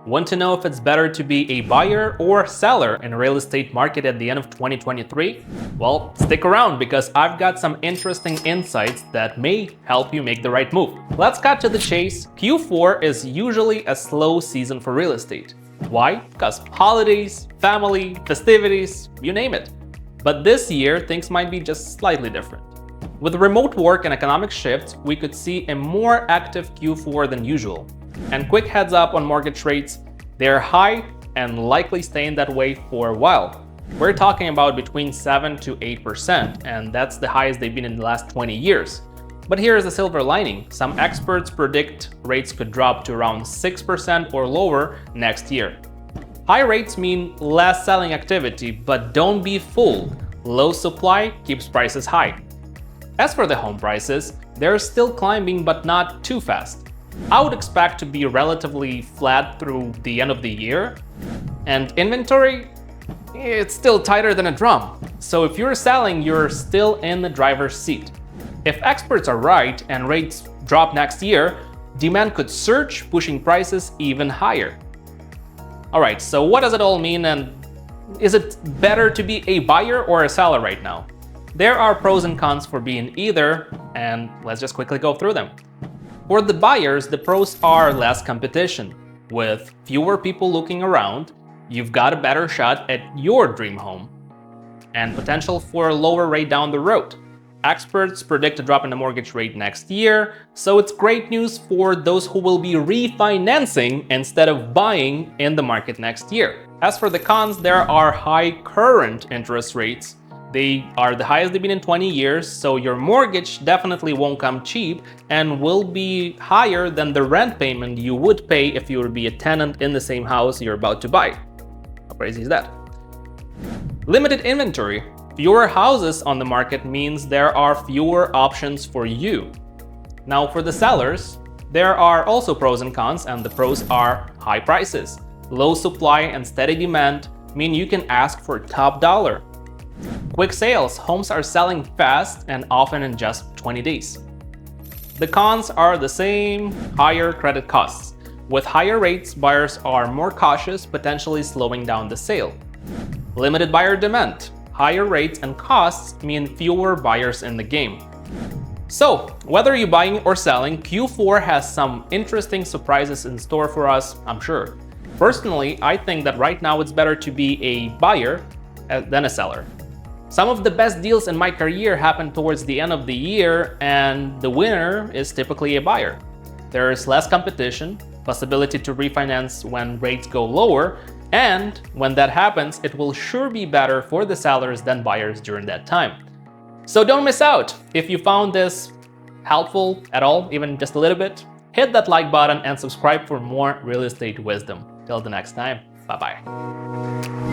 Want to know if it's better to be a buyer or seller in a real estate market at the end of 2023? Well, stick around because I've got some interesting insights that may help you make the right move. Let's cut to the chase. Q4 is usually a slow season for real estate. Why? Because holidays, family, festivities, you name it. But this year, things might be just slightly different. With remote work and economic shifts, we could see a more active Q4 than usual. And quick heads up on mortgage rates, they're high and likely staying that way for a while. We're talking about between 7 to 8%, and that's the highest they've been in the last 20 years. But here is the silver lining. Some experts predict rates could drop to around 6% or lower next year. High rates mean less selling activity, but don't be fooled. Low supply keeps prices high. As for the home prices, they're still climbing but not too fast. I would expect to be relatively flat through the end of the year. And inventory, it's still tighter than a drum. So if you're selling, you're still in the driver's seat. If experts are right and rates drop next year, demand could surge, pushing prices even higher. Alright, so what does it all mean, and is it better to be a buyer or a seller right now? There are pros and cons for being either, and let's just quickly go through them. For the buyers, the pros are less competition. With fewer people looking around, you've got a better shot at your dream home and potential for a lower rate down the road. Experts predict a drop in the mortgage rate next year, so it's great news for those who will be refinancing instead of buying in the market next year. As for the cons, there are high current interest rates. They are the highest they've been in 20 years, so your mortgage definitely won't come cheap and will be higher than the rent payment you would pay if you would be a tenant in the same house you're about to buy. How crazy is that? Limited inventory. Fewer houses on the market means there are fewer options for you. Now for the sellers, there are also pros and cons, and the pros are high prices. Low supply and steady demand mean you can ask for top dollar. Quick sales. Homes are selling fast and often in just 20 days. The cons are the same: higher credit costs. With higher rates, buyers are more cautious, potentially slowing down the sale. Limited buyer demand. Higher rates and costs mean fewer buyers in the game. So, whether you're buying or selling, Q4 has some interesting surprises in store for us, I'm sure. Personally, I think that right now it's better to be a buyer than a seller. Some of the best deals in my career happen towards the end of the year, and the winner is typically a buyer. There is less competition, possibility to refinance when rates go lower, and when that happens, it will sure be better for the sellers than buyers during that time. So don't miss out. If you found this helpful at all, even just a little bit, hit that like button and subscribe for more real estate wisdom. Till the next time, bye-bye.